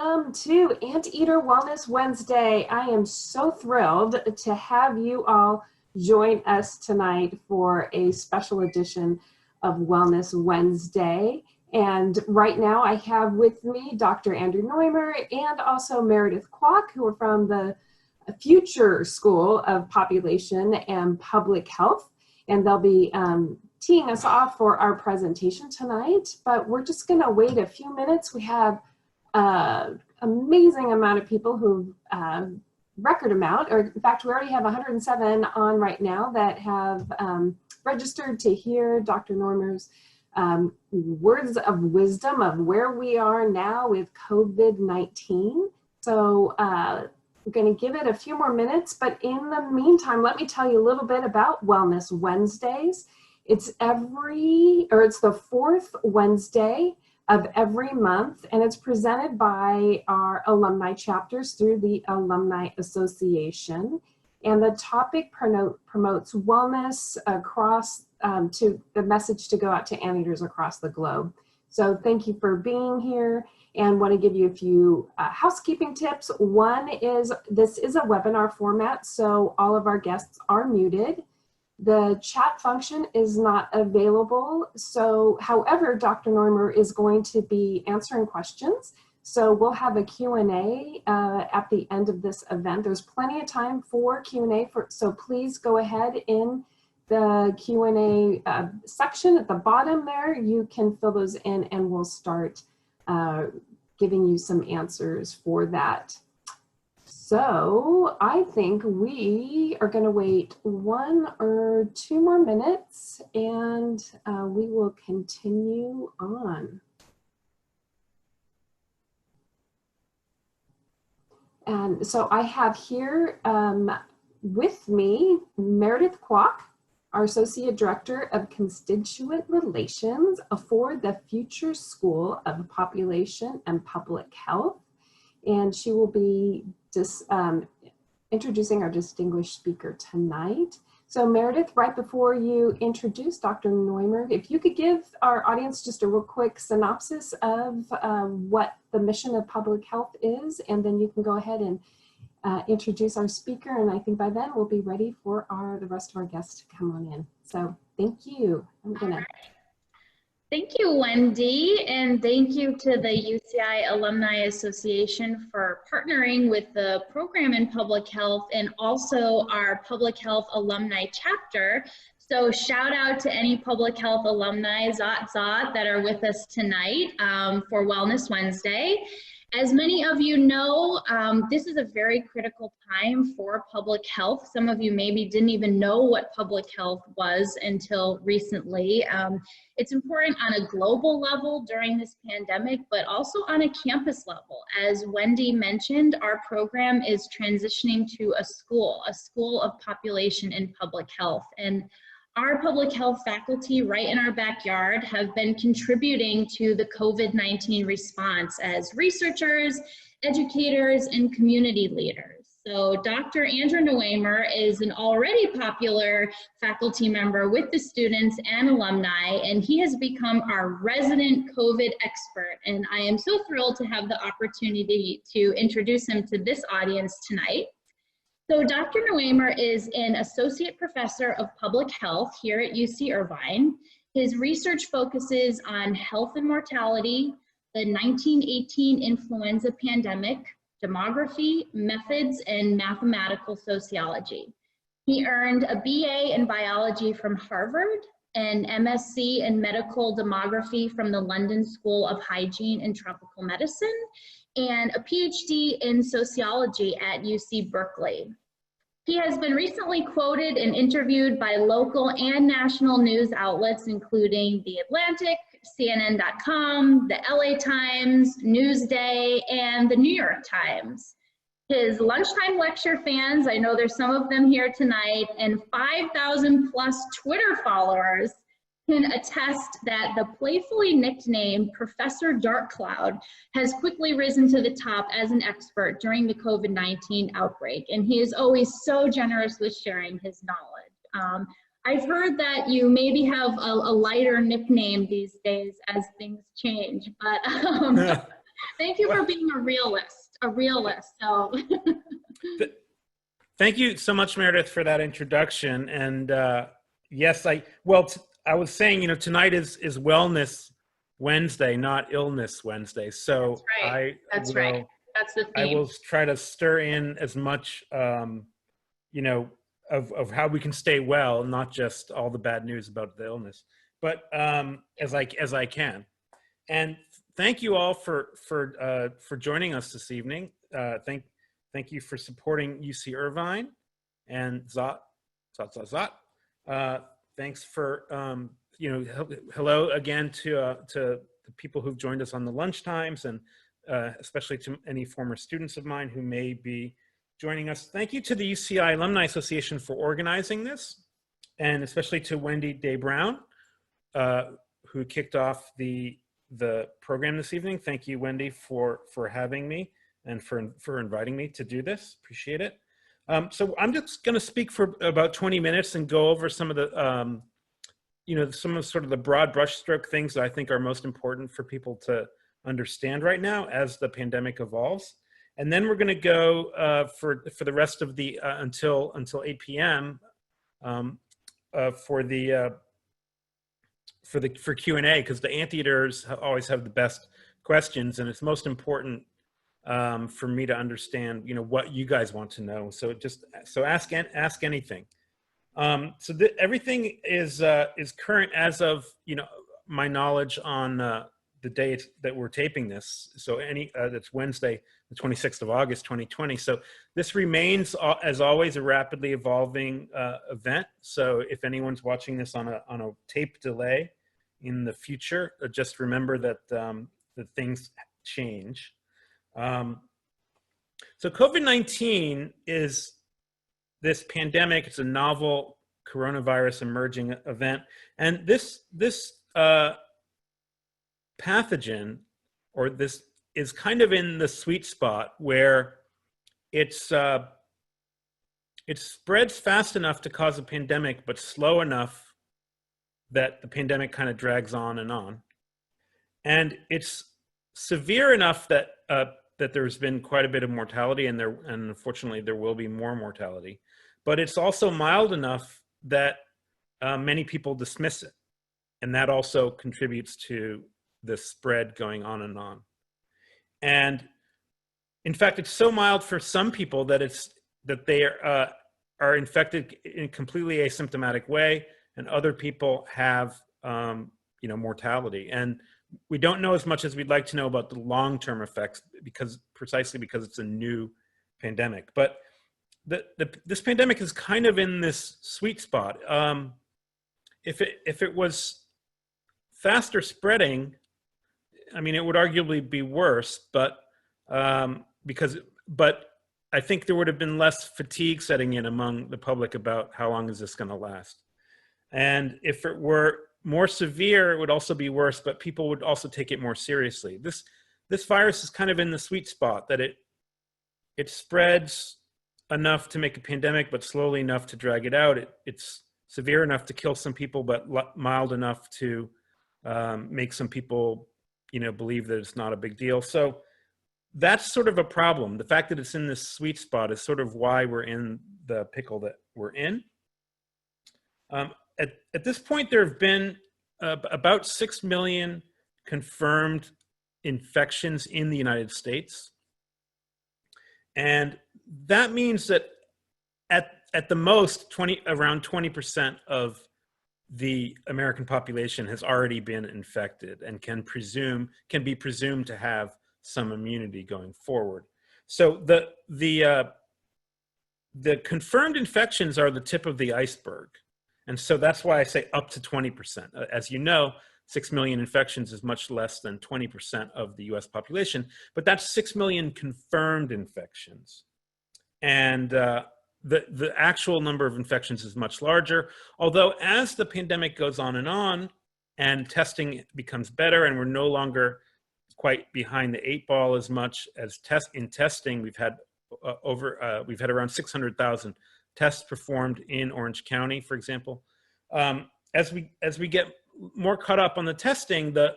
Welcome to Anteater Wellness Wednesday. I am so thrilled to have you all join us tonight for a special edition of Wellness Wednesday. And right now I have with me Dr. Andrew Noemer and also Meredith Kwok, who are from the Future School of Population and Public Health. And they'll be teeing us off for our presentation tonight, but we're just gonna wait a few minutes. We have amazing amount of people who record amount, or in fact we already have 107 on right now that have registered to hear Dr. Noemer's words of wisdom of where we are now with COVID-19. So we're going to give it a few more minutes, but in the meantime, let me tell you a little bit about Wellness Wednesdays. It's the fourth Wednesday of every month, and it's presented by our alumni chapters through the Alumni Association. And the topic promotes wellness across to the message to go out to anteaters across the globe. So thank you for being here, and want to give you a few housekeeping tips. One is, this is a webinar format, so all of our guests are muted. The chat function is not available. So, however, Dr. Noemer is going to be answering questions. So we'll have a Q&A at the end of this event. There's plenty of time for Q&A, so please go ahead in the Q&A section at the bottom there. You can fill those in and we'll start giving you some answers for that. So I think we are going to wait 1 or 2 more minutes and we will continue on. And so I have here with me Meredith Kwok, our Associate Director of Constituent Relations for the Future School of Population and Public Health. And she will be introducing our distinguished speaker tonight. So Meredith, right before you introduce Dr. Noemer, if you could give our audience just a real quick synopsis of what the mission of public health is, and then you can go ahead and introduce our speaker, and I think by then we'll be ready for the rest of our guests to come on in. So thank you. Thank you, Wendy, and thank you to the UCI Alumni Association for partnering with the program in public health and also our public health alumni chapter. So shout out to any public health alumni that are with us tonight for Wellness Wednesday. As many of you know, this is a very critical time for public health. Some of you maybe didn't even know what public health was until recently. It's important on a global level during this pandemic, but also on a campus level. As Wendy mentioned, our program is transitioning to a school of population and public health. And our public health faculty right in our backyard have been contributing to the COVID-19 response as researchers, educators, and community leaders. So Dr. Andrew Noemer is an already popular faculty member with the students and alumni, and he has become our resident COVID expert. And I am so thrilled to have the opportunity to introduce him to this audience tonight. So Dr. Noemer is an associate professor of public health here at UC Irvine. His research focuses on health and mortality, the 1918 influenza pandemic, demography, methods, and mathematical sociology. He earned a BA in biology from Harvard, an MSc in medical demography from the London School of Hygiene and Tropical Medicine, and a PhD in sociology at UC Berkeley. He has been recently quoted and interviewed by local and national news outlets, including The Atlantic, CNN.com, the LA Times, Newsday, and the New York Times. His lunchtime lecture fans, I know there's some of them here tonight, and 5,000 plus Twitter followers can attest that the playfully nicknamed Professor Dark Cloud has quickly risen to the top as an expert during the COVID-19 outbreak, and he is always so generous with sharing his knowledge. I've heard that you maybe have a lighter nickname these days as things change, but Thank you for being a realist, so. Thank you so much, Meredith, for that introduction. And yes, I was saying, tonight is Wellness Wednesday, not Illness Wednesday. So That's right. That's the theme. I will try to stir in as much, of how we can stay well, not just all the bad news about the illness, but as I can. And thank you all for joining us this evening. Thank you for supporting UC Irvine and Zot. Thanks for hello again to the people who've joined us on the lunch times, and especially to any former students of mine who may be joining us. Thank you to the UCI Alumni Association for organizing this, and especially to Wendy Day Brown, who kicked off the program this evening. Thank you, Wendy, for having me and for inviting me to do this. Appreciate it. So I'm just going to speak for about 20 minutes and go over some of the, some of sort of the broad brushstroke things that I think are most important for people to understand right now as the pandemic evolves. And then we're going to go for the rest of the until 8 p.m. For Q&A, because the Anteaters always have the best questions, and it's most important for me to understand, what you guys want to know. So ask anything. So everything is current as of my knowledge on the day that we're taping this. So that's Wednesday, the 26th of August, 2020. So this remains, as always, a rapidly evolving event. So if anyone's watching this on a tape delay in the future, just remember that things change. So COVID-19 is this pandemic. It's a novel coronavirus emerging event, and this pathogen, or this, is kind of in the sweet spot where it spreads fast enough to cause a pandemic, but slow enough that the pandemic kind of drags on and on. And it's severe enough that there's been quite a bit of mortality, and unfortunately there will be more mortality. But it's also mild enough that many people dismiss it, and that also contributes to the spread going on and on. And in fact, it's so mild for some people that they are infected in a completely asymptomatic way, and other people have mortality. And we don't know as much as we'd like to know about the long-term effects, precisely because it's a new pandemic. But this pandemic is kind of in this sweet spot. If it was faster spreading, I mean, it would arguably be worse, but I think there would have been less fatigue setting in among the public about how long is this going to last. And if it were more severe, it would also be worse, but people would also take it more seriously. This virus is kind of in the sweet spot that it spreads enough to make a pandemic, but slowly enough to drag it out. It's severe enough to kill some people, but mild enough to make some people believe that it's not a big deal. So that's sort of a problem. The fact that it's in this sweet spot is sort of why we're in the pickle that we're in. At this point, there have been about 6 million confirmed infections in the United States. And that means that at the most, around 20% of the American population has already been infected and can be presumed to have some immunity going forward. So the confirmed infections are the tip of the iceberg. And so that's why I say up to 20%. As you know, 6 million infections is much less than 20% of the US population, but that's 6 million confirmed infections. And the actual number of infections is much larger, although as the pandemic goes on and testing becomes better, and we're no longer quite behind the 8 ball as much as in testing, we've had around 600,000 tests performed in Orange County, for example. As we get more caught up on the testing, the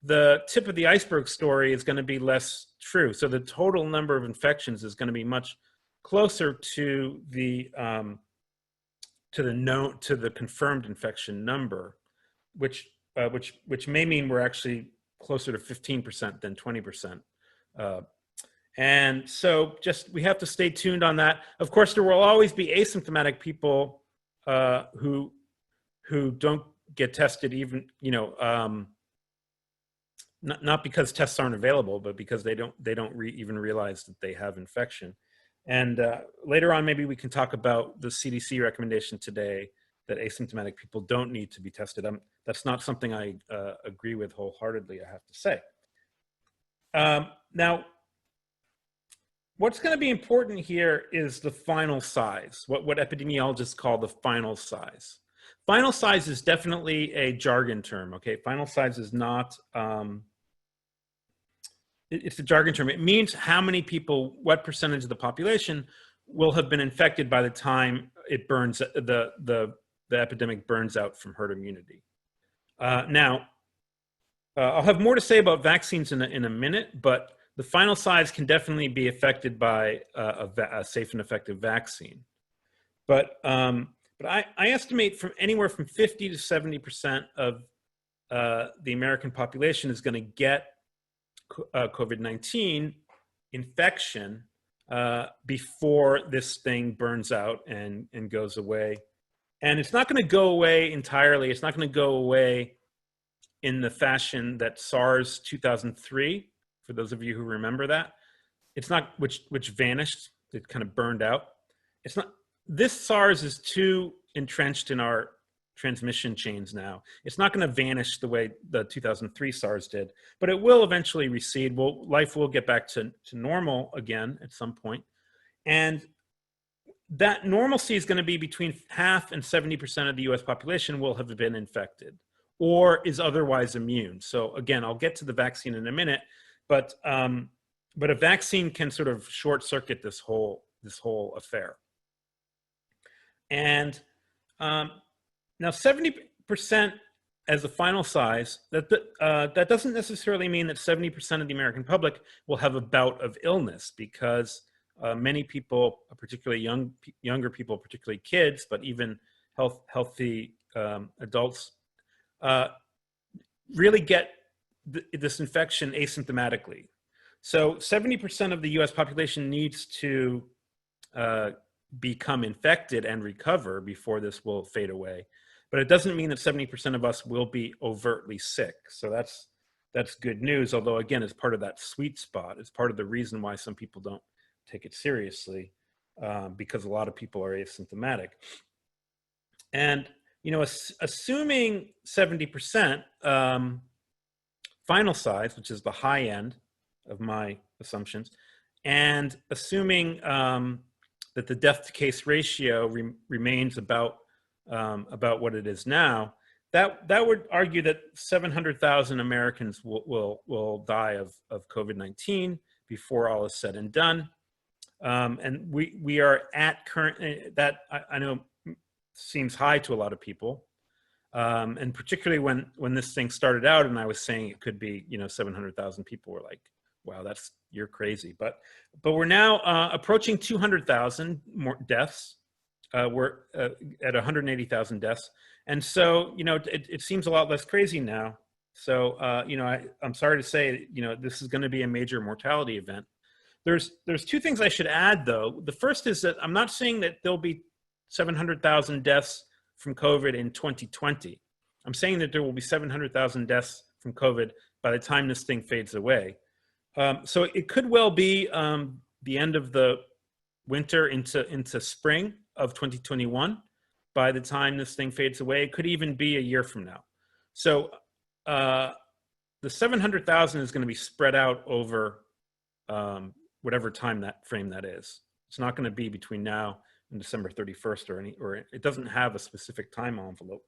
the tip of the iceberg story is going to be less true. So the total number of infections is going to be much closer to the confirmed infection number, which may mean we're actually closer to 15% than 20%. And so we have to stay tuned on that. Of course, there will always be asymptomatic people who don't get tested, even, not because tests aren't available, but because they don't even realize that they have infection. And later on, maybe we can talk about the CDC recommendation today that asymptomatic people don't need to be tested. That's not something I agree with wholeheartedly, I have to say. Now, what's going to be important here is the final size, what epidemiologists call the final size. Final size is definitely a jargon term, okay? Final size is not, it's a jargon term. It means how many people, what percentage of the population will have been infected by the time it burns, the epidemic burns out from herd immunity. Now, I'll have more to say about vaccines in a minute, but the final size can definitely be affected by a safe and effective vaccine. But I estimate from anywhere from 50 to 70% of the American population is going to get COVID-19 infection before this thing burns out and goes away. And it's not going to go away entirely. It's not going to go away in the fashion that SARS 2003, for those of you who remember that, it's not, which vanished, it kind of burned out. It's not, this SARS is too entrenched in our transmission chains now. It's not going to vanish the way the 2003 SARS did, but it will eventually recede. Life will get back to normal again at some point. And that normalcy is going to be between half and 70% of the US population will have been infected or is otherwise immune. So again, I'll get to the vaccine in a minute, but a vaccine can sort of short circuit this whole affair. And now 70% as a final size, that doesn't necessarily mean that 70% of the American public will have a bout of illness, because many people, particularly younger people, particularly kids, but even healthy adults, really get this infection asymptomatically. So 70% of the US population needs to become infected and recover before this will fade away. But it doesn't mean that 70% of us will be overtly sick. So that's good news, although again, it's part of that sweet spot. It's part of the reason why some people don't take it seriously, because a lot of people are asymptomatic. And assuming 70% final size, which is the high end of my assumptions, and assuming that the death to case ratio remains about what it is now, that would argue that 700,000 Americans will die of COVID-19 before all is said and done. And we are at current, that I know seems high to a lot of people. And particularly when this thing started out and I was saying it could be, 700,000 people were like, wow, you're crazy. But we're now approaching 200,000 more deaths. We're at 180,000 deaths. And so, it seems a lot less crazy now. So, I'm sorry to say, this is going to be a major mortality event. There's two things I should add, though. The first is that I'm not saying that there'll be 700,000 deaths from COVID in 2020. I'm saying that there will be 700,000 deaths from COVID by the time this thing fades away. So it could well be the end of the winter into spring of 2021 by the time this thing fades away. It could even be a year from now. So the 700,000 is going to be spread out over whatever time frame that is. It's not going to be between now and December 31st or it doesn't have a specific time envelope.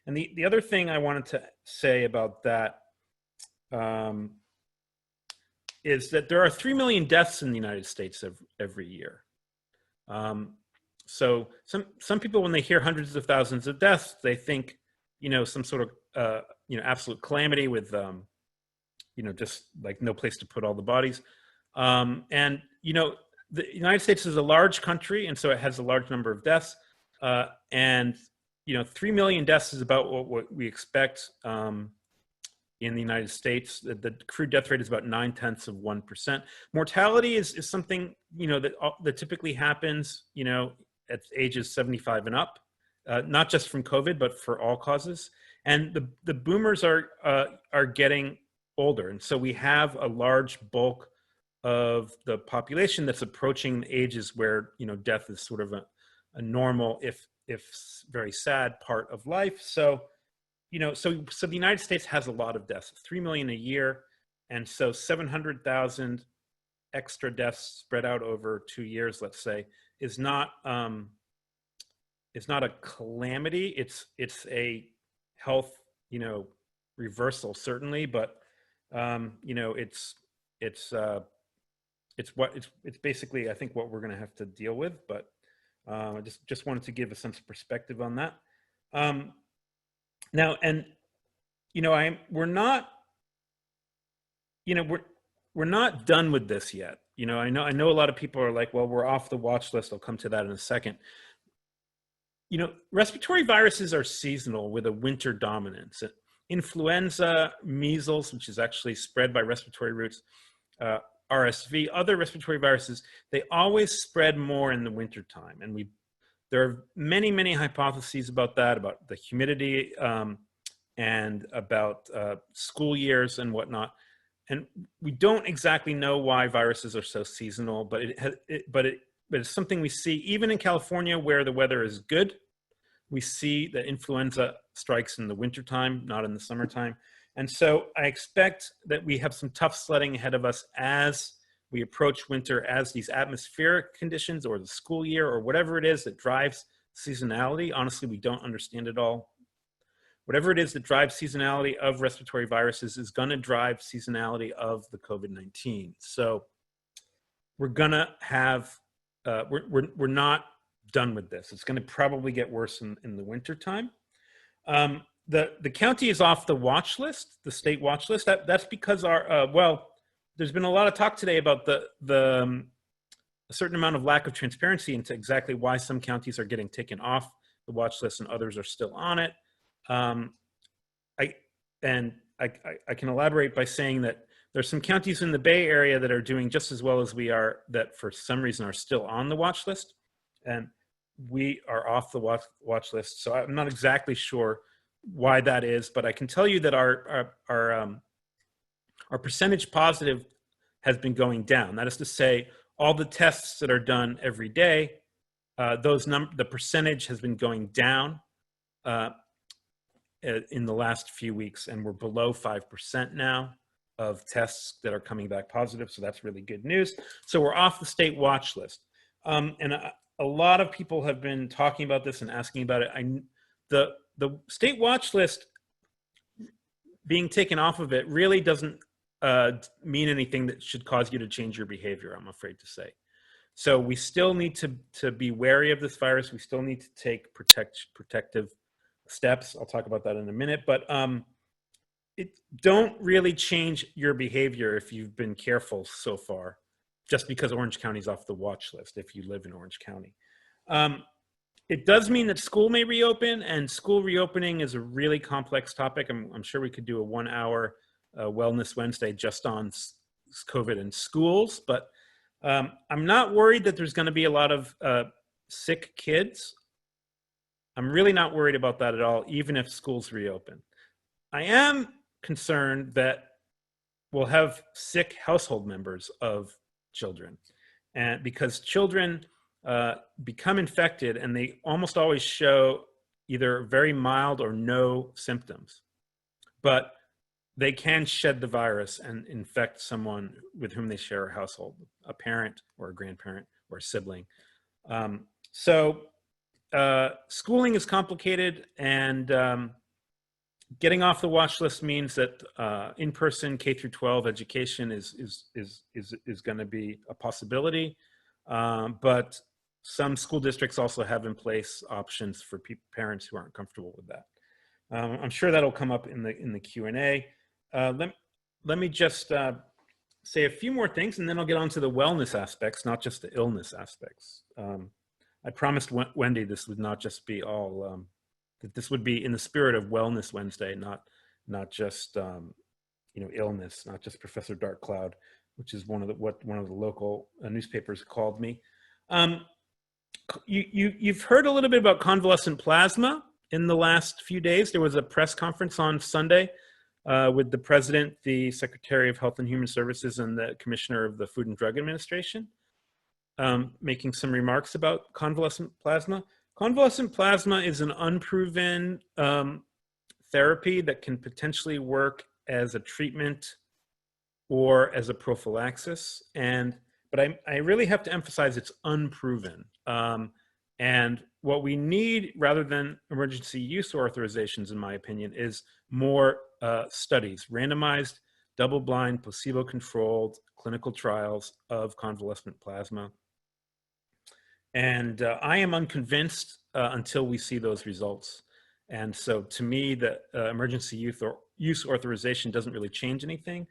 And the other thing I wanted to say about that is that there are 3 million deaths in the United States every year. So some people, when they hear hundreds of thousands of deaths, they think, some sort of, absolute calamity with just like no place to put all the bodies. And, the United States is a large country, and so it has a large number of deaths. And, 3 million deaths is about what we expect in the United States. The crude death rate is about 0.9%. Mortality is something, that typically happens, at ages 75 and up, not just from COVID, but for all causes. And the boomers are getting older. And so we have a large bulk of the population that's approaching ages where, death is sort of a normal, if very sad part of life. So, so the United States has a lot of deaths, 3 million a year. And so 700,000 extra deaths spread out over 2 years, let's say, is not a calamity. It's a health, reversal, certainly, but, it's basically, I think, what we're going to have to deal with. But I just wanted to give a sense of perspective on that. Now, and we're not done with this yet. I know a lot of people are like, well, we're off the watch list. I'll come to that in a second. Respiratory viruses are seasonal with a winter dominance. Influenza, measles, which is actually spread by respiratory routes, RSV, other respiratory viruses, they always spread more in the wintertime. And there are many, many hypotheses about that, about the humidity and about school years and whatnot. And we don't exactly know why viruses are so seasonal, but it's something we see even in California where the weather is good. We see that influenza strikes in the wintertime, not in the summertime. And so I expect that we have some tough sledding ahead of us as we approach winter, as these atmospheric conditions or the school year or whatever it is that drives seasonality. Honestly, we don't understand it all. Whatever it is that drives seasonality of respiratory viruses is going to drive seasonality of the COVID-19. So we're going to have, we're not done with this. It's going to probably get worse in the wintertime. The county is off the watch list, the state watch list. That's because there's been a lot of talk today about a certain amount of lack of transparency into exactly why some counties are getting taken off the watch list and others are still on it. I can elaborate by saying that there's some counties in the Bay Area that are doing just as well as we are, that for some reason are still on the watch list, and we are off the watch list. So I'm not exactly sure why that is, but I can tell you that our percentage positive has been going down. That is to say, all the tests that are done every day, the percentage has been going down in the last few weeks, and we're below 5% now of tests that are coming back positive. So that's really good news. So we're off the state watch list. And a lot of people have been talking about this and asking about it. The state watch list being taken off of it really doesn't mean anything that should cause you to change your behavior, I'm afraid to say. So we still need to be wary of this virus. We still need to take protective steps. I'll talk about that in a minute, but don't really change your behavior if you've been careful so far, just because Orange County is off the watch list if you live in Orange County. It does mean that school may reopen, and school reopening is a really complex topic. I'm sure we could do a 1-hour Wellness Wednesday just on COVID in schools, but I'm not worried that there's going to be a lot of sick kids. I'm really not worried about that at all, even if schools reopen. I am concerned that we'll have sick household members of children, and because children become infected and they almost always show either very mild or no symptoms, but they can shed the virus and infect someone with whom they share a household, a parent or a grandparent or a sibling. Schooling is complicated, and getting off the watch list means that in-person K through 12 education is going to be a possibility, but some school districts also have in place options for parents who aren't comfortable with that. I'm sure that'll come up in the Q&A. let me just say a few more things, and then I'll get on to the wellness aspects, not just the illness aspects. I promised Wendy this would not just be all, that this would be in the spirit of Wellness Wednesday, not just illness, not just Professor Dark Cloud, which is one of the local newspapers called me. You've heard a little bit about convalescent plasma in the last few days. There was a press conference on Sunday with the president, the Secretary of Health and Human Services, and the Commissioner of the Food and Drug Administration, making some remarks about convalescent plasma. Convalescent plasma is an unproven therapy that can potentially work as a treatment or as a prophylaxis. But I really have to emphasize it's unproven. And what we need, rather than emergency use authorizations, in my opinion, is more studies, randomized, double-blind, placebo-controlled clinical trials of convalescent plasma. And I am unconvinced until we see those results. And so to me, the emergency use authorization doesn't really change anything.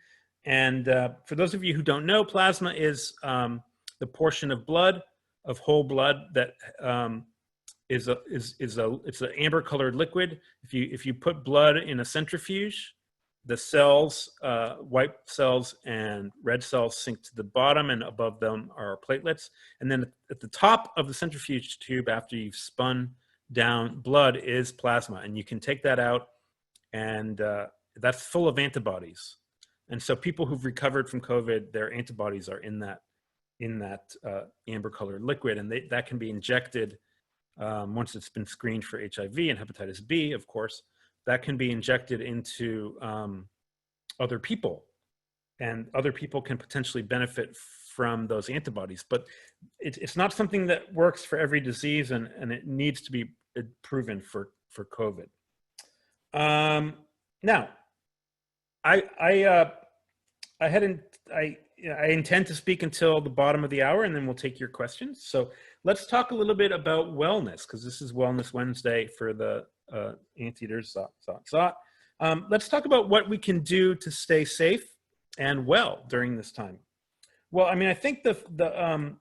And for those of you who don't know, plasma is the portion of blood, of whole blood, that it's an amber-colored liquid. If you put blood in a centrifuge, the cells, white cells and red cells, sink to the bottom, and above them are platelets. And then at the top of the centrifuge tube, after you've spun down blood, is plasma, and you can take that out, and that's full of antibodies. And so people who've recovered from COVID, their antibodies are in that amber-colored liquid, and that can be injected once it's been screened for HIV and hepatitis B, of course. That can be injected into other people, and other people can potentially benefit from those antibodies. But it's not something that works for every disease, and it needs to be proven for COVID. Now, I intend to speak until the bottom of the hour, and then we'll take your questions. So let's talk a little bit about wellness, because this is Wellness Wednesday for the Anteaters. Let's talk about what we can do to stay safe and well during this time. Well, I mean, I think the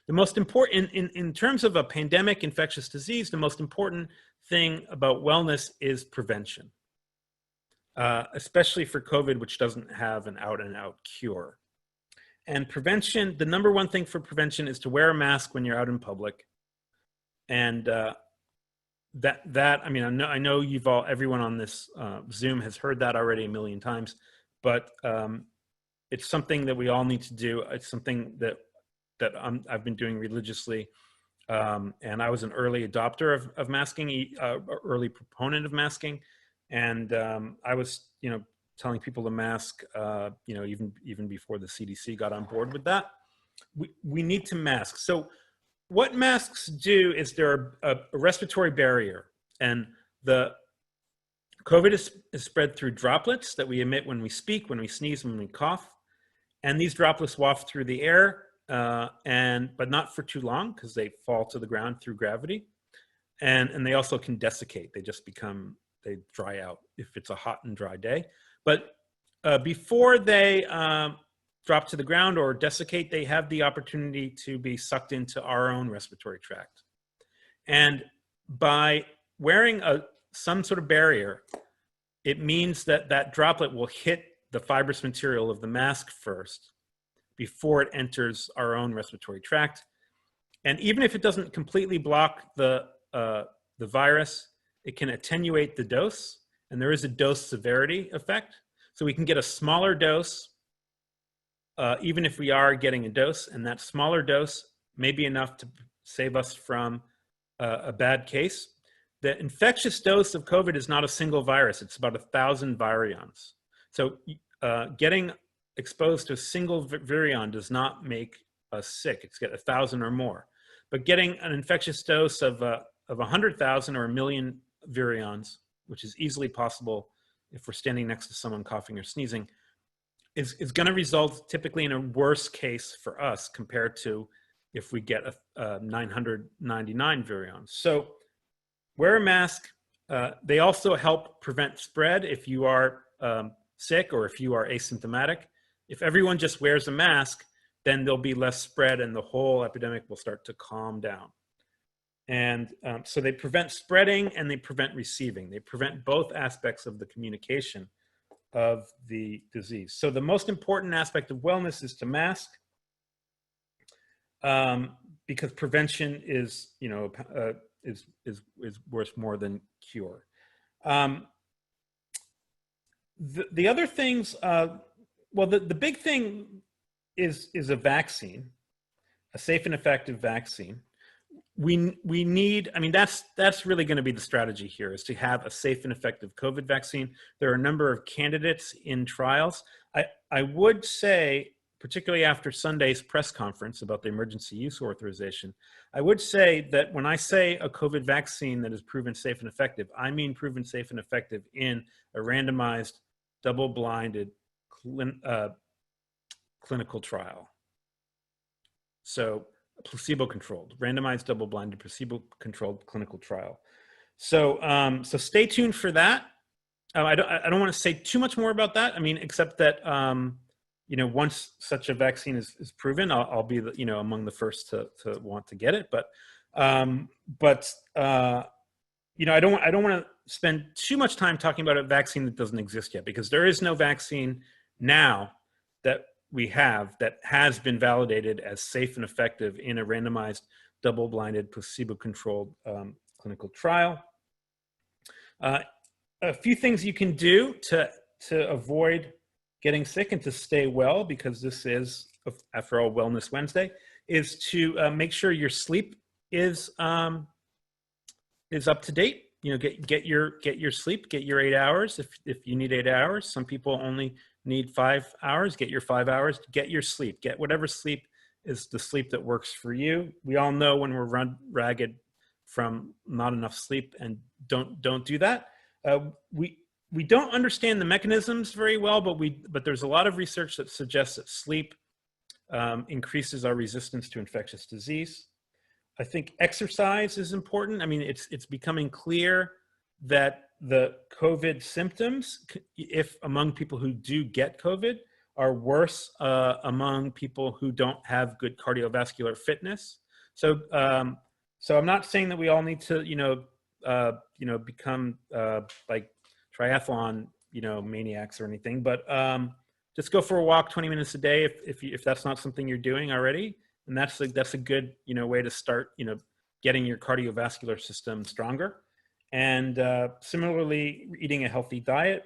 most important, in terms of a pandemic infectious disease, the most important thing about wellness is prevention. Especially for COVID, which doesn't have an out-and-out cure. And prevention, the number one thing for prevention is to wear a mask when you're out in public. And I mean, I know everyone on this Zoom has heard that already a million times, but it's something that we all need to do. It's something that I've been doing religiously. And I was an early adopter of masking, early proponent of masking. And I was, telling people to mask, even before the CDC got on board with that. We need to mask. So what masks do is they're a respiratory barrier, and the COVID is spread through droplets that we emit when we speak, when we sneeze, when we cough. And these droplets waft through the air, but not for too long, because they fall to the ground through gravity. And they also can desiccate. They dry out if it's a hot and dry day. But before they drop to the ground or desiccate, they have the opportunity to be sucked into our own respiratory tract. And by wearing some sort of barrier, it means that droplet will hit the fibrous material of the mask first before it enters our own respiratory tract. And even if it doesn't completely block the virus, it can attenuate the dose, and there is a dose severity effect. So we can get a smaller dose, even if we are getting a dose, and that smaller dose may be enough to save us from a bad case. The infectious dose of COVID is not a single virus. It's about 1,000 virions. So getting exposed to a single virion does not make us sick. It's get 1,000 or more. But getting an infectious dose of 100,000 or 1,000,000 virions, which is easily possible if we're standing next to someone coughing or sneezing, is going to result typically in a worse case for us compared to if we get a 999 virions. So wear a mask. They also help prevent spread. If you are sick or if you are asymptomatic. If everyone just wears a mask, then there'll be less spread and the whole epidemic will start to calm down. And so they prevent spreading and they prevent receiving. They prevent both aspects of the communication of the disease. So the most important aspect of wellness is to mask, because prevention is, you know, is worth more than cure. The other things, well, the big thing is a vaccine, a safe and effective vaccine. We need, I mean, that's really going to be the strategy here, is to have a safe and effective COVID vaccine. There are a number of candidates in trials. I would say, particularly after Sunday's press conference about the emergency use authorization, I would say that when I say a COVID vaccine that is proven safe and effective, I mean proven safe and effective in a randomized, double-blinded clinical trial. So placebo-controlled, randomized, double-blinded, placebo-controlled clinical trial. So, so stay tuned for that. I don't want to say too much more about that. I mean, except that you know, once such a vaccine is proven, I'll be the, you know, among the first to want to get it. But you know, I don't want to spend too much time talking about a vaccine that doesn't exist yet, because there is no vaccine now that we have that has been validated as safe and effective in a randomized, double-blinded, placebo-controlled clinical trial. A few things you can do to avoid getting sick and to stay well, because this is, after all, Wellness Wednesday, is to make sure your sleep is up to date. You know, get your sleep, get your 8 hours if you need 8 hours. Some people only need 5 hours. Get your 5 hours. Get your sleep. Get whatever sleep is the sleep that works for you. We all know when we're run ragged from not enough sleep, and don't do that. We don't understand the mechanisms very well, but there's a lot of research that suggests that sleep increases our resistance to infectious disease. I think exercise is important. I mean, it's becoming clear that the COVID symptoms, if among people who do get COVID, are worse among people who don't have good cardiovascular fitness. So, so I'm not saying that we all need to, become like triathlon, maniacs or anything, but just go for a walk 20 minutes a day if that's not something you're doing already. And that's a good, way to start, getting your cardiovascular system stronger. And similarly, eating a healthy diet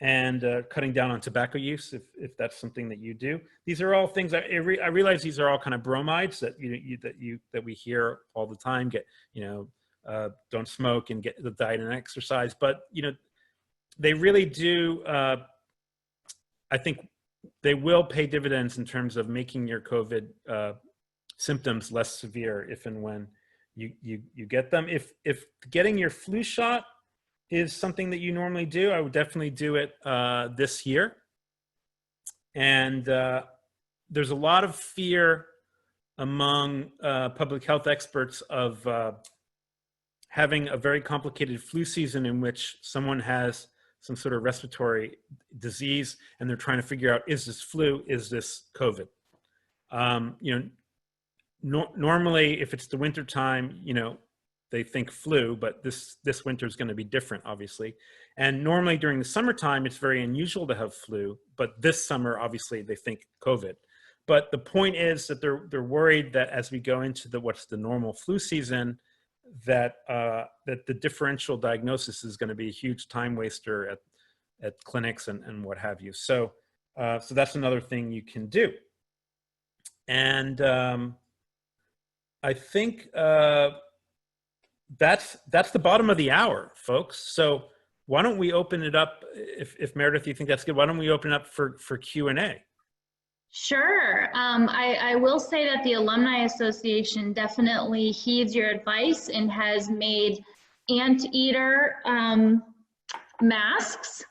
and cutting down on tobacco use if that's something that you do. These are all things I realize these are all kind of bromides that that we hear all the time. Don't smoke and get the diet and exercise, but they really do. I think they will pay dividends in terms of making your COVID symptoms less severe if and when you get them. If getting your flu shot is something that you normally do, I would definitely do it this year. And there's a lot of fear among public health experts of having a very complicated flu season in which someone has some sort of respiratory disease and they're trying to figure out, is this flu, is this COVID? Normally if it's the winter time, they think flu, but this winter is going to be different, obviously. And normally during the summertime, it's very unusual to have flu, but this summer, obviously, they think COVID. But the point is that they're worried that as we go into what's the normal flu season, that the differential diagnosis is going to be a huge time waster at clinics and what have you. So so that's another thing you can do. And I think that's the bottom of the hour, folks. So why don't we open it up? If Meredith, you think that's good, why don't we open it up for Q&A? Sure. I will say that the Alumni Association definitely heeds your advice and has made Anteater masks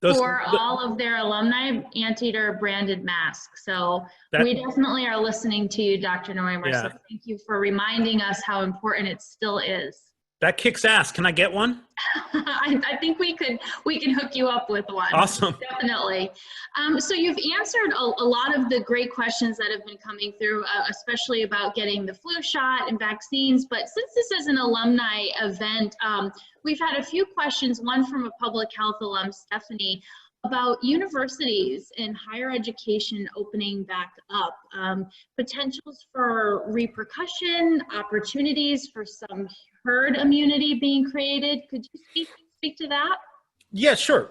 for all of their alumni, Anteater branded masks. So we definitely are listening to you, Dr. Noemer. Yeah. So thank you for reminding us how important it still is. That kicks ass. Can I get one? I think we can hook you up with one. Awesome. Definitely. So you've answered a lot of the great questions that have been coming through, especially about getting the flu shot and vaccines. But since this is an alumni event, we've had a few questions, one from a public health alum, Stephanie, about universities and higher education opening back up, potentials for repercussion, opportunities for some herd immunity being created. Could you speak to that? Yeah, sure.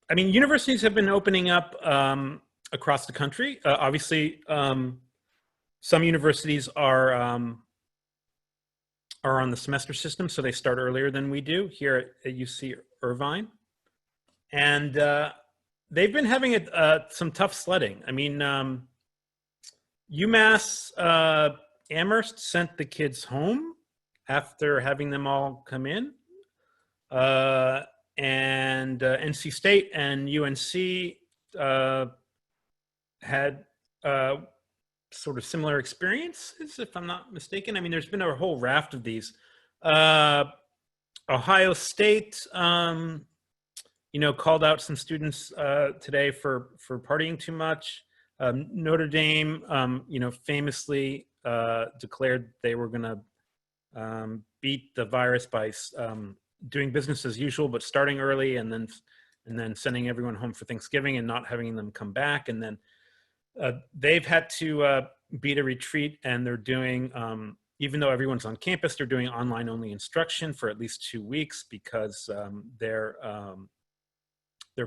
Universities have been opening up across the country. Obviously, some universities are on the semester system, so they start earlier than we do here at UC Irvine. And they've been having some tough sledding. I mean, UMass Amherst sent the kids home after having them all come in. And NC State and UNC had sort of similar experiences, if I'm not mistaken. I mean, there's been a whole raft of these. Ohio State, called out some students today for partying too much. Notre Dame, famously declared they were going to beat the virus by doing business as usual, but starting early and then sending everyone home for Thanksgiving and not having them come back. And then they've had to beat a retreat, and they're doing, even though everyone's on campus, they're doing online only instruction for at least 2 weeks because their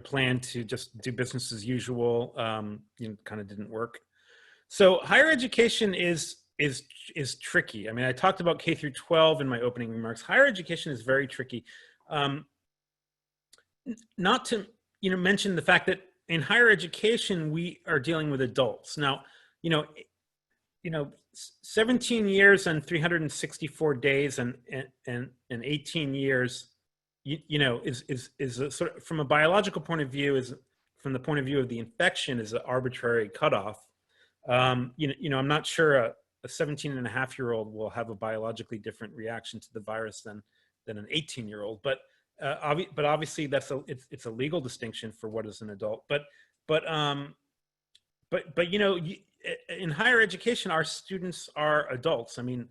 plan to just do business as usual kind of didn't work. So higher education is tricky. I mean, I talked about K through 12 in my opening remarks. Higher education is very tricky. Not to mention the fact that in higher education we are dealing with adults now. 17 years and 364 days and 18 years, is a sort of, from a biological point of view, is from the point of view of the infection, is an arbitrary cutoff. I'm not sure a 17-and-a-half-year-old will have a biologically different reaction to the virus than an 18-year-old. But obviously it's a legal distinction for what is an adult. But in higher education, our students are adults. I mean,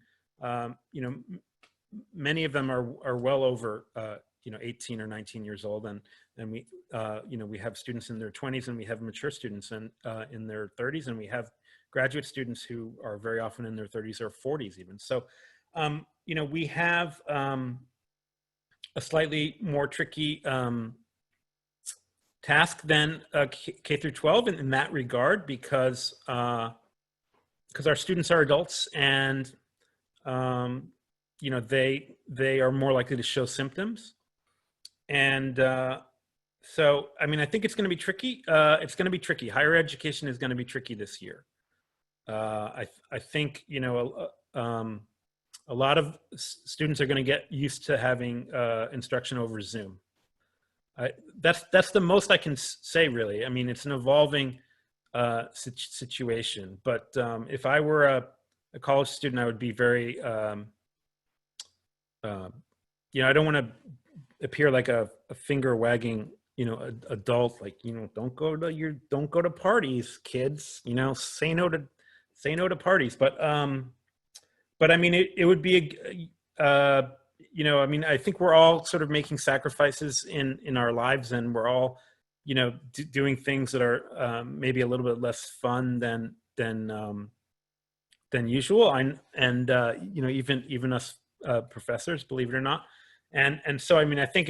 many of them are well over 18 or 19 years old, and we we have students in their 20s, and we have mature students in their 30s, and we have graduate students who are very often in their 30s or 40s even. So we have a slightly more tricky task than K through 12 in that regard, because our students are adults, and they are more likely to show symptoms. And so, I mean, I think it's going to be tricky. It's going to be tricky. Higher education is going to be tricky this year. I think, a lot of students are going to get used to having instruction over Zoom. That's the most I can say, really. I mean, it's an evolving situation. But if I were a college student, I would be very, I don't want to appear like a finger wagging, adult, like, don't go to parties, kids, say no to parties. But I mean, it would be I think we're all sort of making sacrifices in our lives, and we're all, doing things that are maybe a little bit less fun than usual. And even us professors, believe it or not. And so, I mean, I think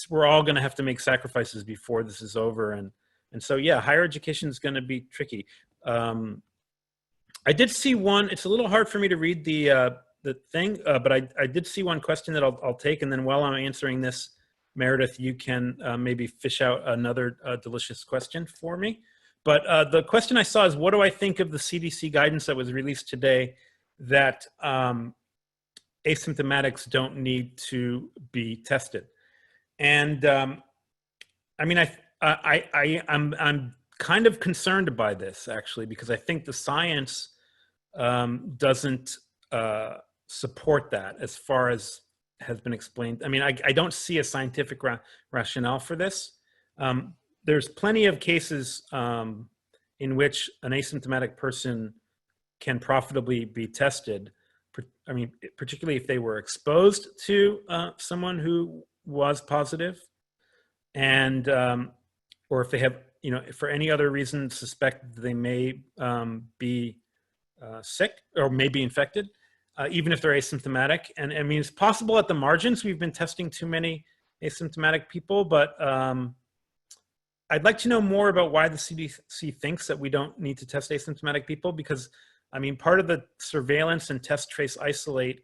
we're all going to have to make sacrifices before this is over. And so, yeah, higher education is going to be tricky. I did see one. It's a little hard for me to read the thing, but I did see one question that I'll take, and then while I'm answering this, Meredith, you can maybe fish out another delicious question for me. But the question I saw is, what do I think of the CDC guidance that was released today that asymptomatics don't need to be tested? And I mean, I'm kind of concerned by this, actually, because I think the science doesn't support that as far as has been explained. I mean, I don't see a scientific rationale for this. There's plenty of cases in which an asymptomatic person can profitably be tested. I mean, particularly if they were exposed to someone who was positive, and or if they have, you know, for any other reason suspect they may be sick or may be infected, even if they're asymptomatic. And I mean, it's possible at the margins we've been testing too many asymptomatic people, but I'd like to know more about why the CDC thinks that we don't need to test asymptomatic people, because I mean, part of the surveillance and test, trace, isolate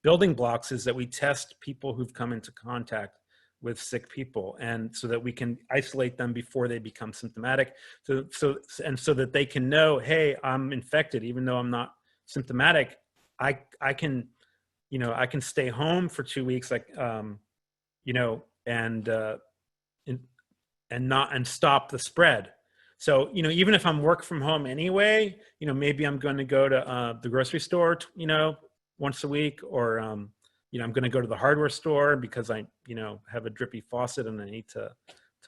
building blocks is that we test people who've come into contact with sick people, and so that we can isolate them before they become symptomatic, so that they can know, hey, I'm infected, even though I'm not symptomatic. I can, you know, I can stay home for 2 weeks, like, you know, and stop the spread. So, you know, even if I'm work from home anyway, you know, maybe I'm going to go to the grocery store, you know, once a week, or, you know, I'm going to go to the hardware store because I, you know, have a drippy faucet and I need to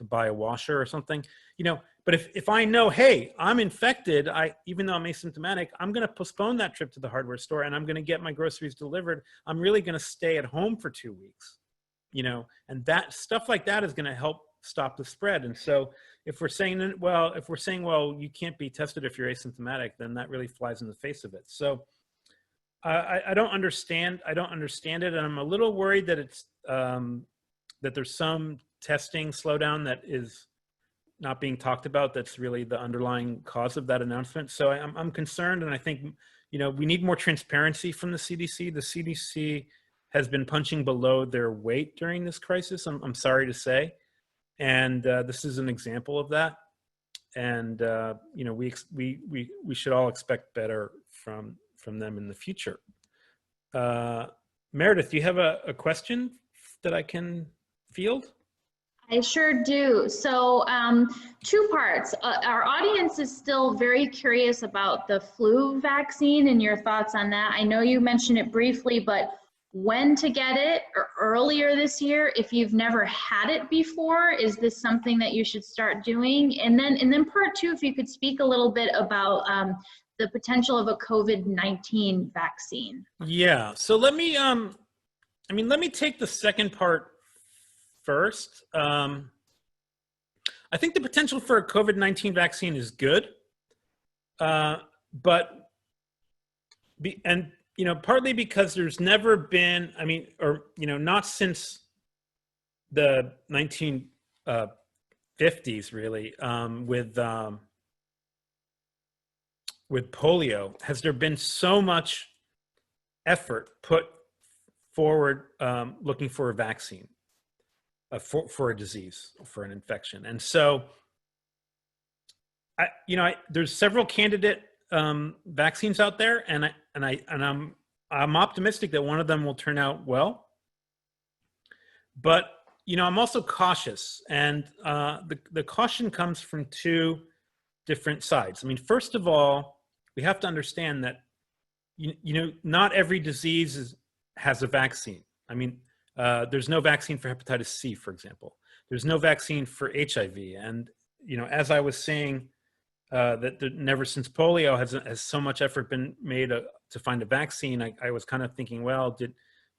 buy a washer or something, you know. But if I know, hey, I'm infected, even though I'm asymptomatic, I'm going to postpone that trip to the hardware store and I'm going to get my groceries delivered. I'm really going to stay at home for 2 weeks, you know, and that stuff like that is going to help stop the spread. And so if we're saying, well, you can't be tested if you're asymptomatic, then that really flies in the face of it. So I don't understand it, and I'm a little worried that it's that there's some testing slowdown that is not being talked about. That's really the underlying cause of that announcement. So I'm concerned, and I think, you know, we need more transparency from the CDC. The CDC has been punching below their weight during this crisis, I'm sorry to say. And this is an example of that. And you know, we should all expect better from them in the future. Meredith, do you have a question that I can field? I sure do. So 2 parts. Our audience is still very curious about the flu vaccine and your thoughts on that. I know you mentioned it briefly, but when to get it, or earlier this year, if you've never had it before, is this something that you should start doing? And then part 2, if you could speak a little bit about the potential of a COVID-19 vaccine. Yeah, so let me let me take the second part first. I think the potential for a COVID-19 vaccine is good, but you know, partly because there's never been, I mean, or, you know, not since the 1950s really, with polio, has there been so much effort put forward looking for a vaccine for a disease, for an infection. And so, there's several candidate vaccines out there, and I'm optimistic that one of them will turn out well. But you know, I'm also cautious, and the caution comes from 2 different sides. I mean, first of all, we have to understand that you know, not every disease has a vaccine. I mean, there's no vaccine for hepatitis C, for example. There's no vaccine for HIV, and you know, as I was saying, that never since polio has so much effort been made to find a vaccine. I was kind of thinking, well,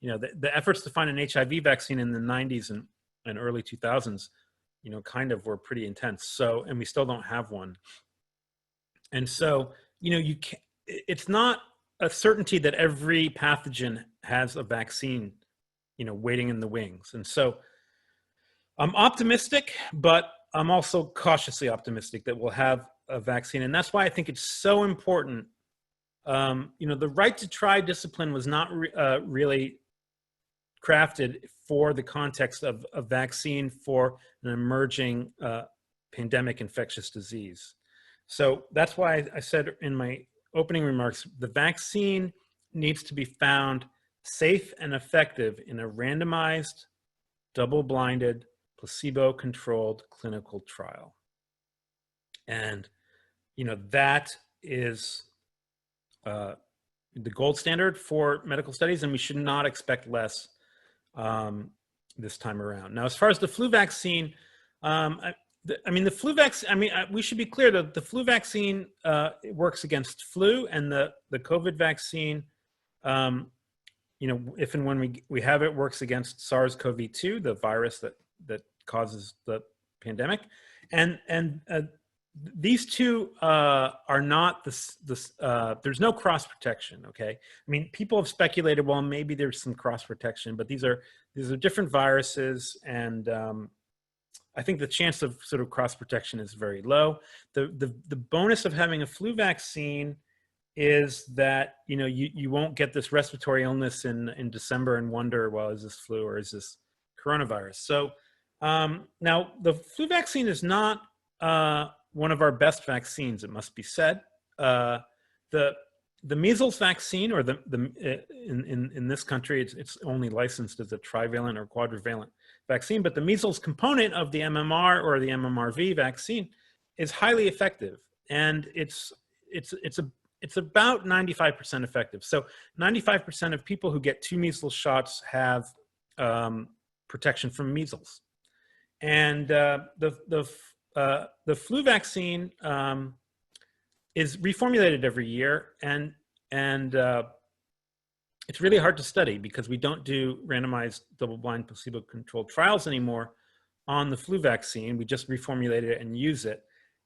you know, the efforts to find an HIV vaccine in the 90s and early 2000s, you know, kind of were pretty intense. So, and we still don't have one. And so, you know, it's not a certainty that every pathogen has a vaccine, you know, waiting in the wings. And so I'm optimistic, but I'm also cautiously optimistic that we'll have a vaccine. And that's why I think it's so important. You know, the right to try discipline was not really crafted for the context of a vaccine for an emerging pandemic infectious disease. So that's why I said in my opening remarks, the vaccine needs to be found safe and effective in a randomized, double-blinded, placebo-controlled clinical trial. And, you know, that is the gold standard for medical studies, and we should not expect less this time around. Now, as far as the flu vaccine, the flu vaccine, we should be clear that the flu vaccine works against flu, and the COVID vaccine, you know, if and when we have it, works against SARS-CoV-2, the virus that causes the pandemic. And these two are not there's no cross protection. Okay, I mean, people have speculated, well, maybe there's some cross protection, but these are different viruses, and I think the chance of sort of cross protection is very low. The bonus of having a flu vaccine is that, you know, you won't get this respiratory illness in December and wonder, well, is this flu or is this coronavirus? So now the flu vaccine is not one of our best vaccines, it must be said. The measles vaccine, or in this country, it's only licensed as a trivalent or quadrivalent vaccine, but the measles component of the MMR or the MMRV vaccine is highly effective, and it's about 95% effective. So 95% of people who get 2 measles shots have protection from measles, and the flu vaccine is reformulated every year, and it's really hard to study because we don't do randomized double-blind placebo-controlled trials anymore on the flu vaccine. We just reformulate it and use it,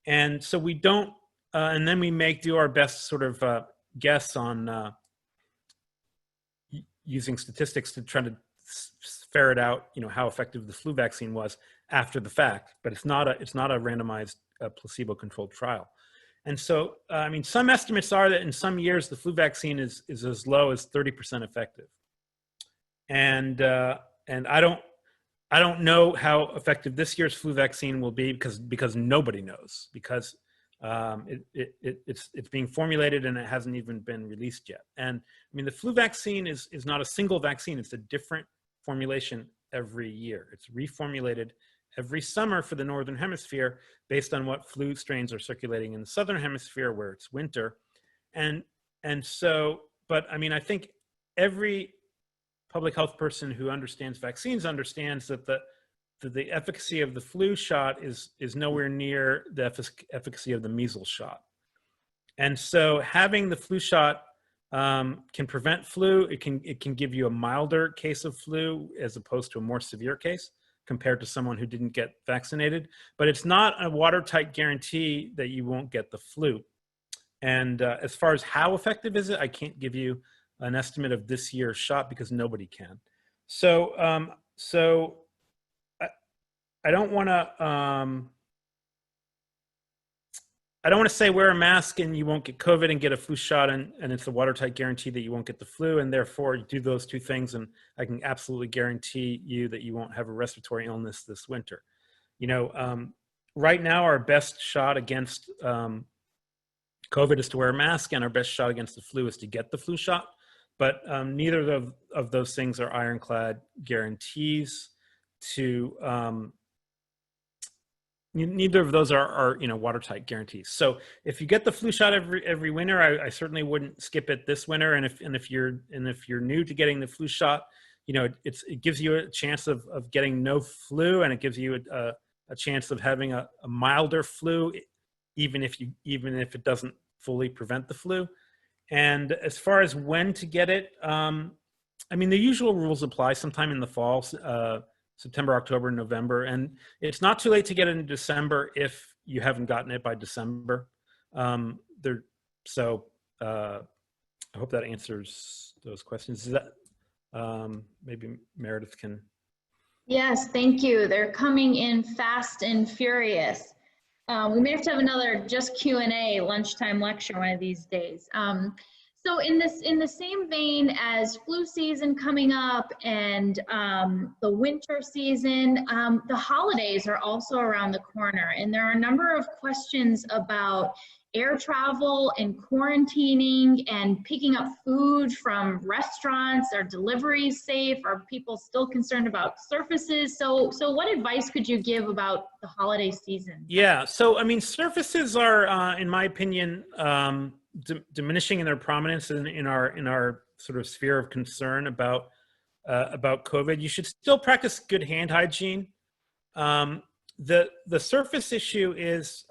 and so we don't. And then we do our best sort of guess on using statistics to try to ferret out, you know, how effective the flu vaccine was after the fact. But it's not a randomized placebo-controlled trial. And so, I mean, some estimates are that in some years the flu vaccine is as low as 30% effective. And I don't know how effective this year's flu vaccine will be because nobody knows, because it's being formulated and it hasn't even been released yet. And I mean, the flu vaccine is not a single vaccine. It's a different formulation every year. It's reformulated every summer for the Northern Hemisphere based on what flu strains are circulating in the Southern Hemisphere where it's winter. And so, but I mean, I think every public health person who understands vaccines understands that the efficacy of the flu shot is nowhere near the efficacy of the measles shot. And so having the flu shot can prevent flu. It can give you a milder case of flu as opposed to a more severe case compared to someone who didn't get vaccinated. But it's not a watertight guarantee that you won't get the flu. And as far as how effective is it, I can't give you an estimate of this year's shot because nobody can. So I don't want to say wear a mask and you won't get COVID and get a flu shot, and it's a watertight guarantee that you won't get the flu, and therefore you do those two things and I can absolutely guarantee you that you won't have a respiratory illness this winter. You know, right now our best shot against COVID is to wear a mask, and our best shot against the flu is to get the flu shot, but neither of those things are ironclad guarantees to neither of those are you know, watertight guarantees. So if you get the flu shot every winter, I certainly wouldn't skip it this winter. And if you're new to getting the flu shot, you know, it gives you a chance of getting no flu, and it gives you a chance of having a milder flu, even if it doesn't fully prevent the flu. And as far as when to get it, I mean, the usual rules apply sometime in the fall. September, October, November, and it's not too late to get it in December if you haven't gotten it by December. So I hope that answers those questions. Is that maybe Meredith can? Yes, thank you. They're coming in fast and furious. We may have to have another just Q&A lunchtime lecture one of these days. So in the same vein as flu season coming up and the winter season, the holidays are also around the corner, and there are a number of questions about air travel and quarantining and picking up food from restaurants? Are deliveries safe? Are people still concerned about surfaces? So what advice could you give about the holiday season? Yeah, so I mean, surfaces are, in my opinion, diminishing in their prominence in our sort of sphere of concern about COVID. You should still practice good hand hygiene. The surface issue is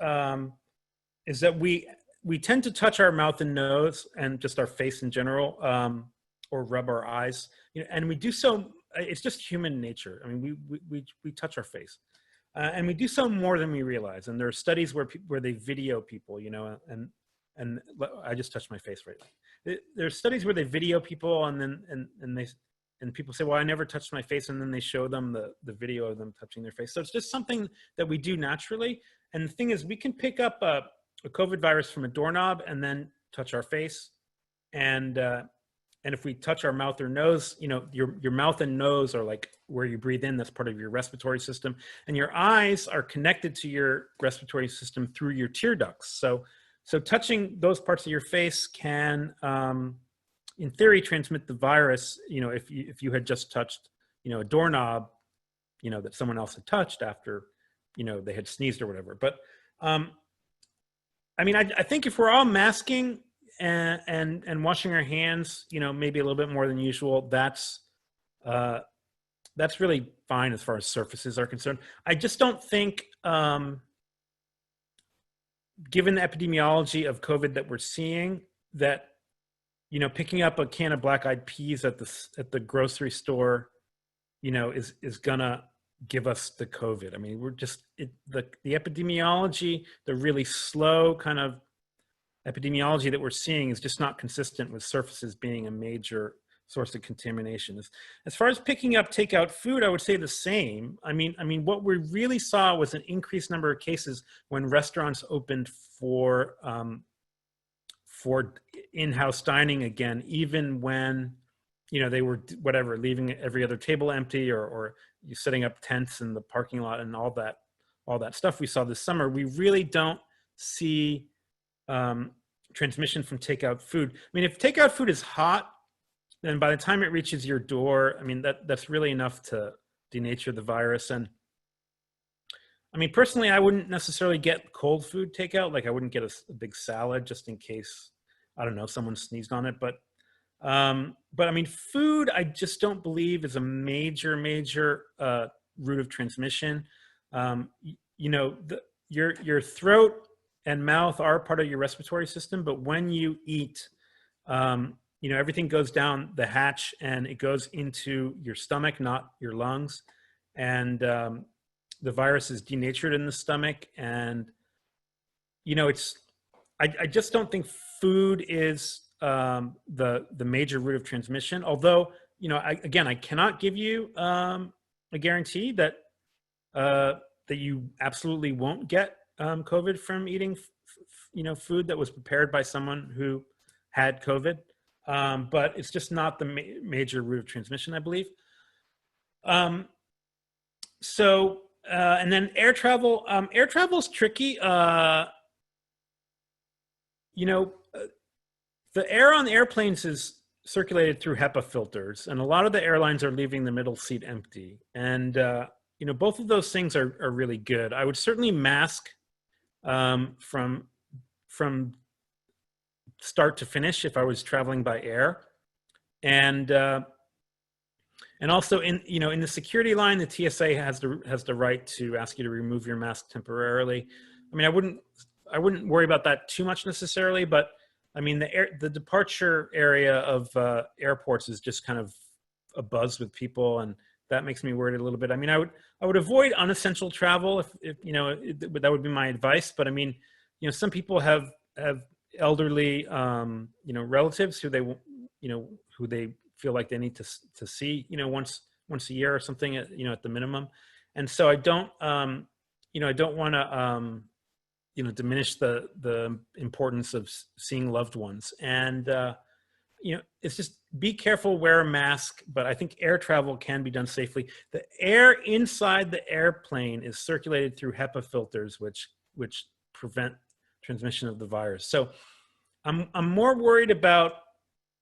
that we tend to touch our mouth and nose and just our face in general, or rub our eyes, and we do so. It's just human nature. I mean, we touch our face, and we do so more than we realize. And there are studies where they video people, and I just touched my face right now. There's studies where they video people, and people say, well, I never touched my face. And then they show them the video of them touching their face. So it's just something that we do naturally. And the thing is, we can pick up a COVID virus from a doorknob and then touch our face. And if we touch our mouth or nose, your mouth and nose are like where you breathe in. That's part of your respiratory system. And your eyes are connected to your respiratory system through your tear ducts. So touching those parts of your face can, in theory, transmit the virus, if you had just touched, a doorknob, that someone else had touched after, they had sneezed or whatever. But, I mean, I think if we're all masking and washing our hands, maybe a little bit more than usual, that's really fine as far as surfaces are concerned. I just don't think, given the epidemiology of COVID that we're seeing, that picking up a can of black-eyed peas at the grocery store, is gonna give us the COVID. I mean, we're just the epidemiology, the really slow kind of epidemiology that we're seeing is just not consistent with surfaces being a major source of contamination. As far as picking up takeout food, I would say the same. I mean, what we really saw was an increased number of cases when restaurants opened for in-house dining again, even when, they were leaving every other table empty or you setting up tents in the parking lot and all that stuff we saw this summer. We really don't see transmission from takeout food. I mean, if takeout food is hot, then by the time it reaches your door, I mean, that's really enough to denature the virus. And I mean, personally, I wouldn't necessarily get cold food takeout. Like I wouldn't get a big salad just in case, I don't know, someone sneezed on it. But I mean, food, I just don't believe is a major route of transmission. Your throat and mouth are part of your respiratory system, but when you eat, everything goes down the hatch and it goes into your stomach, not your lungs. And the virus is denatured in the stomach. And, I just don't think food is the major route of transmission. Although, I cannot give you a guarantee that you absolutely won't get COVID from eating, food that was prepared by someone who had COVID. But it's just not the major route of transmission, I believe. And then air travel. Air travel is tricky. The air on the airplanes is circulated through HEPA filters, and a lot of the airlines are leaving the middle seat empty. And both of those things are really good. I would certainly mask from start to finish if I was traveling by air, and also in the security line, the TSA has the right to ask you to remove your mask temporarily. I mean, I wouldn't worry about that too much necessarily, but I mean, the departure area of airports is just kind of abuzz with people, and that makes me worried a little bit. I mean, I would avoid unessential travel if that would be my advice. But I mean, some people have elderly relatives who they feel like they need to see once a year or something at the minimum. And so I don't want to diminish the importance of seeing loved ones. And it's just be careful, wear a mask. But I think air travel can be done safely. The air inside the airplane is circulated through HEPA filters, which prevent transmission of the virus. So I'm more worried about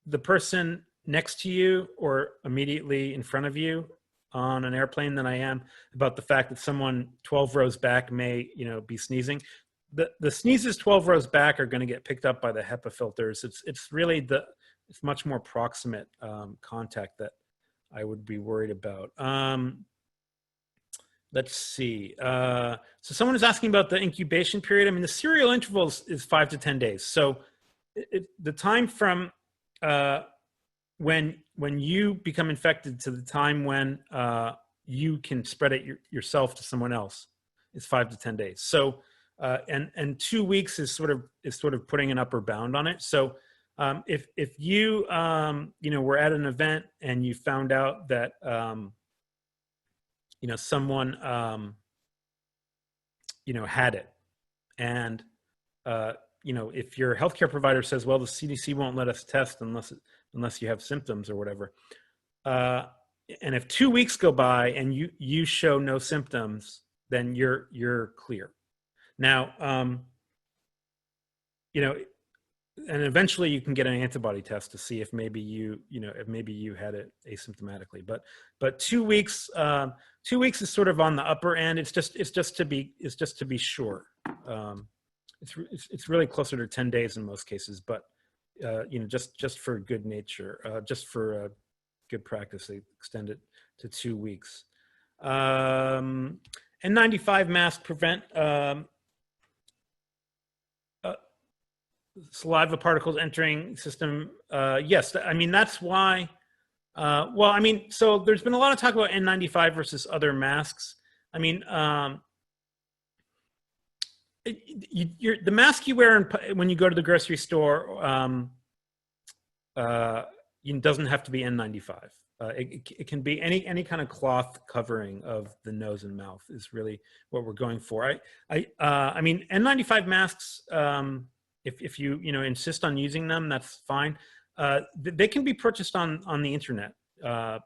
the person next to you or immediately in front of you on an airplane than I am about the fact that someone 12 rows back may, be sneezing. The sneezes 12 rows back are going to get picked up by the HEPA filters. It's really it's much more proximate contact that I would be worried about. Let's see. So someone is asking about the incubation period. I mean, the serial interval is 5 to 10 days. So the time from when you become infected to the time when you can spread it yourself to someone else is 5 to 10 days. So and 2 weeks is sort of putting an upper bound on it. So if you were at an event and you found out that someone had it, and if your healthcare provider says, well, the CDC won't let us test unless you have symptoms or whatever, and if 2 weeks go by and you show no symptoms, then you're clear. Now, and eventually you can get an antibody test to see if maybe you had it asymptomatically. But 2 weeks, 2 weeks is sort of on the upper end. It's just to be sure. It's really closer to 10 days in most cases, but just for good nature, just for good practice, they extend it to 2 weeks. N95 masks prevent saliva particles entering system. Yes, I mean, that's why, so there's been a lot of talk about N95 versus other masks. I mean, the mask you wear when you go to the grocery store doesn't have to be N95. It can be any kind of cloth covering of the nose and mouth is really what we're going for. I mean, N95 masks, if you insist on using them, that's fine. They can be purchased on the internet. The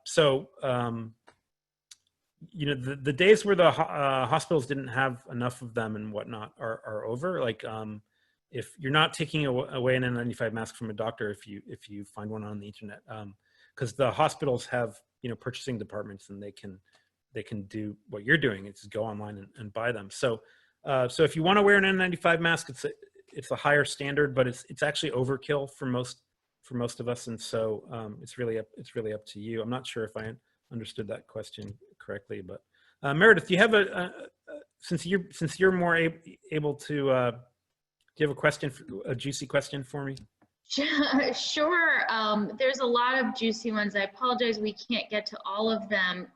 days where the hospitals didn't have enough of them and whatnot are over. Like if you're not taking away an N95 mask from a doctor, if you find one on the internet, because the hospitals have purchasing departments and they can do what you're doing. It's go online and buy them. So if you want to wear an N95 mask, it's a higher standard, but it's actually overkill for most of us, and so it's really up to you. I'm not sure if I understood that question correctly, but Meredith, do you have since you're more able to, do you have a juicy question for me? Sure. There's a lot of juicy ones. I apologize, we can't get to all of them.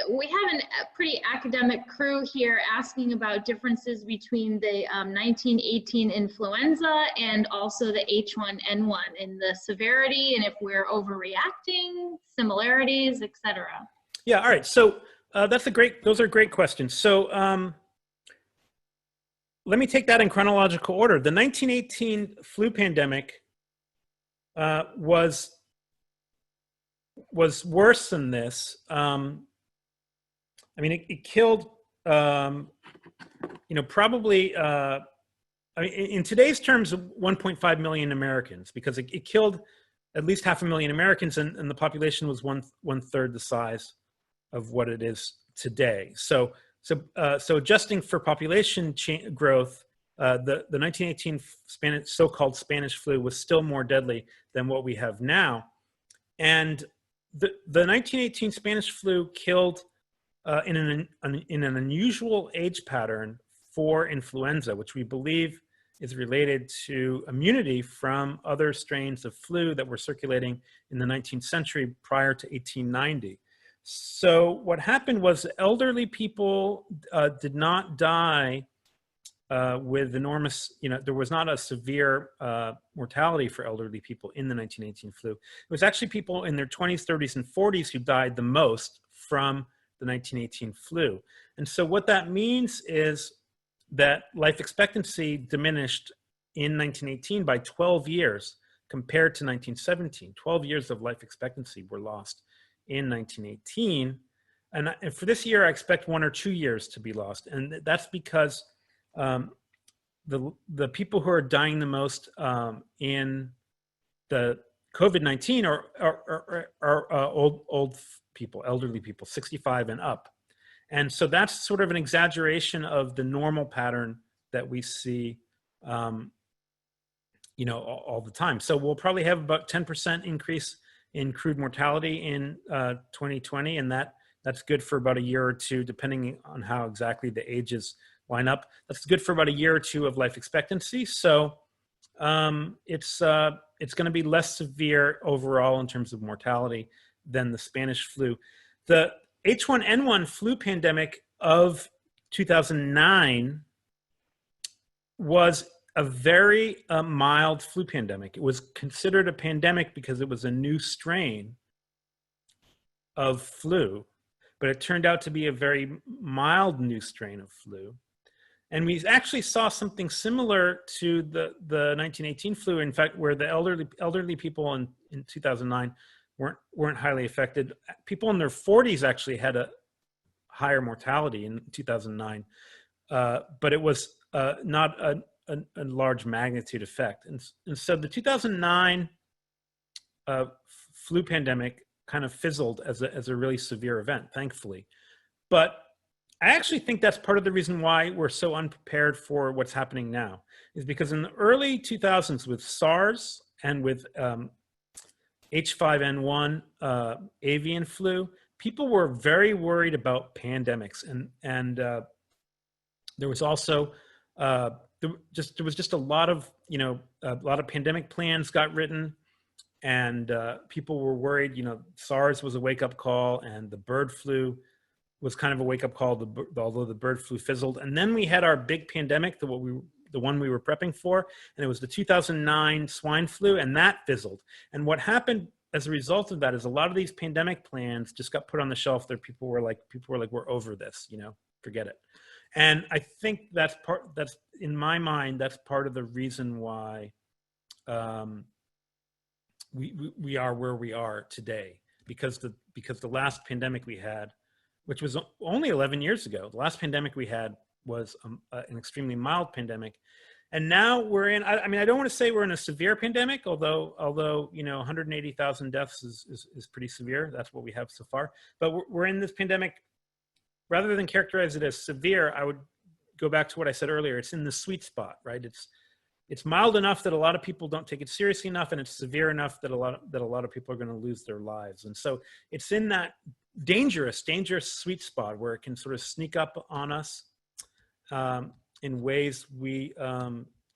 We have a pretty academic crew here asking about differences between the 1918 influenza and also the H1n1 in the severity, and if we're overreacting, similarities, etc. Yeah, all right. So those are great questions. So let me take that in chronological order. The 1918 flu pandemic was worse than this. I mean, it killed, probably, in today's terms, 1.5 million Americans, because it killed at least 500,000 Americans, and the population was one third the size of what it is today. So adjusting for population growth, the 1918 so-called Spanish flu was still more deadly than what we have now. And the 1918 Spanish flu killed in an unusual age pattern for influenza, which we believe is related to immunity from other strains of flu that were circulating in the 19th century prior to 1890. So what happened was elderly people did not die with enormous, there was not a severe mortality for elderly people in the 1918 flu. It was actually people in their 20s, 30s, and 40s who died the most from the 1918 flu. And so what that means is that life expectancy diminished in 1918 by 12 years compared to 1917. 12 years of life expectancy were lost in 1918. And for this year, I expect 1 or 2 years to be lost. And that's because the people who are dying the most in the COVID-19 are old people, elderly people, 65 and up. And so that's sort of an exaggeration of the normal pattern that we see, you know, all the time. So we'll probably have about 10% increase in crude mortality in 2020, and that's good for about a year or two, depending on how exactly the ages line up. That's good for about a year or two of life expectancy. So it's going to be less severe overall in terms of mortality than the Spanish flu. The H1n1 flu pandemic of 2009 was a very mild flu pandemic. It was considered a pandemic because it was a new strain of flu, but it turned out to be a very mild new strain of flu. And we actually saw something similar to the 1918 flu, in fact, where the elderly people in 2009 weren't highly affected. People in their 40s actually had a higher mortality in 2009, but it was not a large magnitude effect. And so the 2009 flu pandemic kind of fizzled as a really severe event, thankfully. But I actually think that's part of the reason why we're so unprepared for what's happening now, is because in the early 2000s with SARS and with H5N1 avian flu, people were very worried about pandemics, and there was also there was just a lot of pandemic plans got written, and people were worried. You know, SARS was a wake-up call, and the bird flu was kind of a wake-up call, although the bird flu fizzled. And then we had our big pandemic, the one we were prepping for, and it was the 2009 swine flu, and that fizzled. And what happened as a result of that is a lot of these pandemic plans just got put on the shelf. There, people were like, we're over this, you know, forget it. And I think that's in my mind, that's part of the reason why we are where we are today, because the last pandemic we had, which was only 11 years ago. The last pandemic we had was an extremely mild pandemic. And now we're in, I mean, I don't want to say we're in a severe pandemic, although you know, 180,000 deaths is pretty severe. That's what we have so far. But we're in this pandemic, rather than characterize it as severe, I would go back to what I said earlier. It's in the sweet spot, right? It's mild enough that a lot of people don't take it seriously enough, and it's severe enough that a lot of people are going to lose their lives. And so it's in that dangerous sweet spot where it can sort of sneak up on us in ways we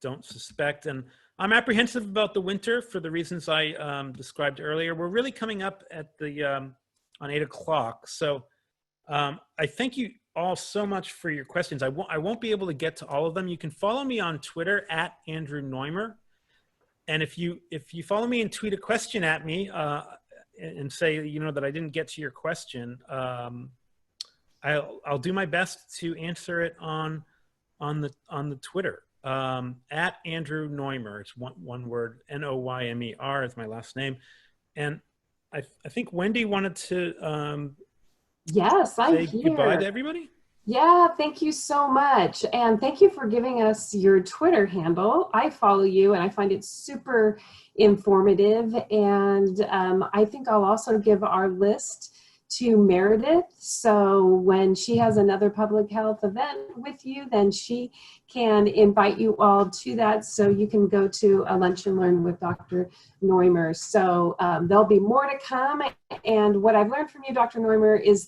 don't suspect. And I'm apprehensive about the winter for the reasons I described earlier. We're really coming up at the on 8 o'clock. So I thank you all so much for your questions. I won't be able to get to all of them. You can follow me on Twitter at Andrew Noemer. And if you follow me and tweet a question at me, and say, you know, that I didn't get to your question, I'll do my best to answer it on the Twitter at Andrew Noemer. It's one word, Noymer is my last name. And I think Wendy wanted to yes, I'm say here. Goodbye to everybody. Yeah, thank you so much. And thank you for giving us your Twitter handle. I follow you and I find it super informative. And I think I'll also give our list to Meredith. So when she has another public health event with you, then she can invite you all to that. So you can go to a lunch and learn with Dr. Noemer. So there'll be more to come. And what I've learned from you, Dr. Noemer, is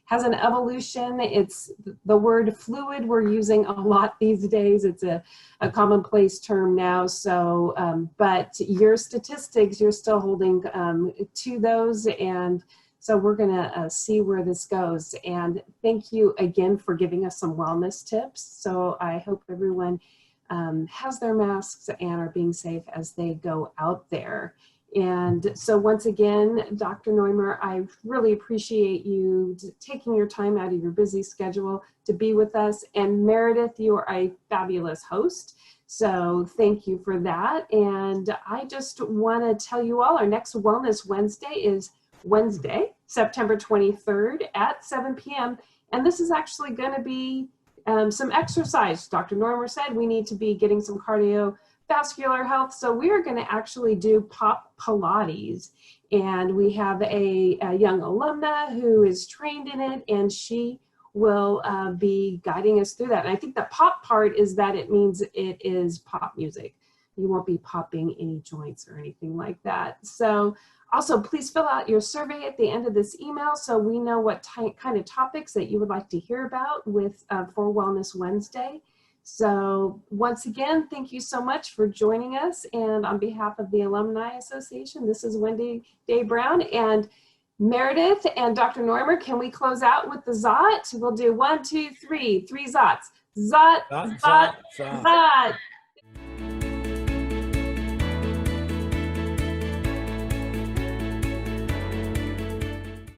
has an evolution. It's the word fluid we're using a lot these days. It's a commonplace term now. So, but your statistics, you're still holding to those. And so we're gonna see where this goes. And thank you again for giving us some wellness tips. So I hope everyone has their masks and are being safe as they go out there. And so once again, Dr. Noemer, I really appreciate you taking your time out of your busy schedule to be with us. And Meredith, you are a fabulous host. So thank you for that. And I just want to tell you all, our next Wellness Wednesday is Wednesday, September 23rd at 7 p.m. And this is actually going to be some exercise. Dr. Noemer said we need to be getting some cardiovascular health. So we are going to actually do pop Pilates. And we have a young alumna who is trained in it, and she will be guiding us through that. And I think the pop part is that it means it is pop music. You won't be popping any joints or anything like that. So also, please fill out your survey at the end of this email so we know what kind of topics that you would like to hear about with for Wellness Wednesday. So once again, thank you so much for joining us. And on behalf of the Alumni Association, this is Wendy Day Brown and Meredith and Dr. Noemer. Can we close out with the Zot? We'll do 1, 2, 3, 3 Zots. Zot, Zot, Zot.